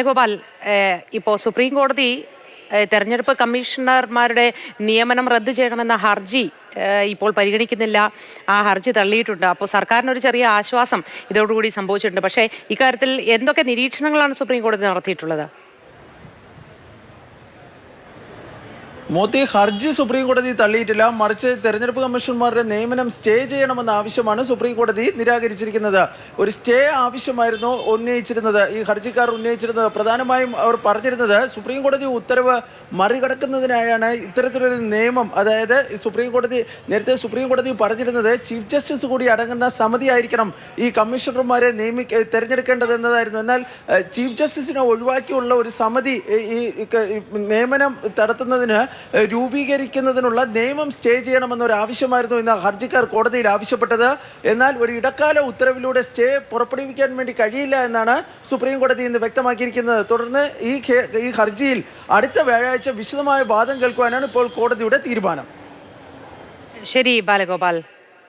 ഗോപാൽ, ഇപ്പോൾ സുപ്രീം കോടതി തെരഞ്ഞെടുപ്പ് കമ്മീഷണർമാരുടെ നിയമനം റദ്ദു ചെയ്യണമെന്ന ഹർജി ഇപ്പോൾ പരിഗണിക്കുന്നില്ല. ആ ഹർജി തള്ളിയിട്ടുണ്ട്. അപ്പോൾ സർക്കാരിനൊരു ചെറിയ ആശ്വാസം ഇതോടുകൂടി സംഭവിച്ചിട്ടുണ്ട്. പക്ഷേ ഇക്കാര്യത്തിൽ എന്തൊക്കെ നിരീക്ഷണങ്ങളാണ് സുപ്രീം കോടതി നടത്തിയിട്ടുള്ളത്? മോത്തി, ഹർജി സുപ്രീം കോടതി തള്ളിയിട്ടില്ല. മറിച്ച് തെരഞ്ഞെടുപ്പ് കമ്മീഷണർമാരുടെ നിയമനം സ്റ്റേ ചെയ്യണമെന്ന ആവശ്യമാണ് സുപ്രീം കോടതി നിരാകരിച്ചിരിക്കുന്നത്. ഒരു സ്റ്റേ ആവശ്യമായിരുന്നു ഉന്നയിച്ചിരുന്നത്, ഈ ഹർജിക്കാർ ഉന്നയിച്ചിരുന്നത്. പ്രധാനമായും അവർ പറഞ്ഞിരുന്നത് സുപ്രീം കോടതി ഉത്തരവ് മറികടക്കുന്നതിനായാണ് ഇത്തരത്തിലൊരു നിയമം, അതായത് നേരത്തെ സുപ്രീം കോടതി പറഞ്ഞിരുന്നത് ചീഫ് ജസ്റ്റിസ് കൂടി അടങ്ങുന്ന സമിതി ആയിരിക്കണം ഈ കമ്മീഷണർമാരെ തെരഞ്ഞെടുക്കേണ്ടത് എന്നതായിരുന്നു. എന്നാൽ ചീഫ് ജസ്റ്റിസിനെ ഒഴിവാക്കിയുള്ള ഒരു സമിതി ഈ നിയമനം നടത്തുന്നതിന് രൂപീകരിക്കുന്നതിനുള്ള നിയമം സ്റ്റേ ചെയ്യണമെന്നൊരു ആവശ്യമായിരുന്നു ഇന്ന് ഹർജിക്കാർ കോടതിയിൽ ആവശ്യപ്പെട്ടത്. എന്നാൽ ഒരു ഇടക്കാല ഉത്തരവിലൂടെ സ്റ്റേ പുറപ്പെടുവിക്കാൻ വേണ്ടി കഴിയില്ല എന്നാണ് സുപ്രീം കോടതി ഇന്ന് വ്യക്തമാക്കിയിരിക്കുന്നത്. തുടർന്ന് ഈ ഹർജിയിൽ അടുത്ത വ്യാഴാഴ്ച വിശദമായ വാദം കേൾക്കുവാനാണ് ഇപ്പോൾ കോടതിയുടെ തീരുമാനം. ശരി ബാലഗോപാൽ.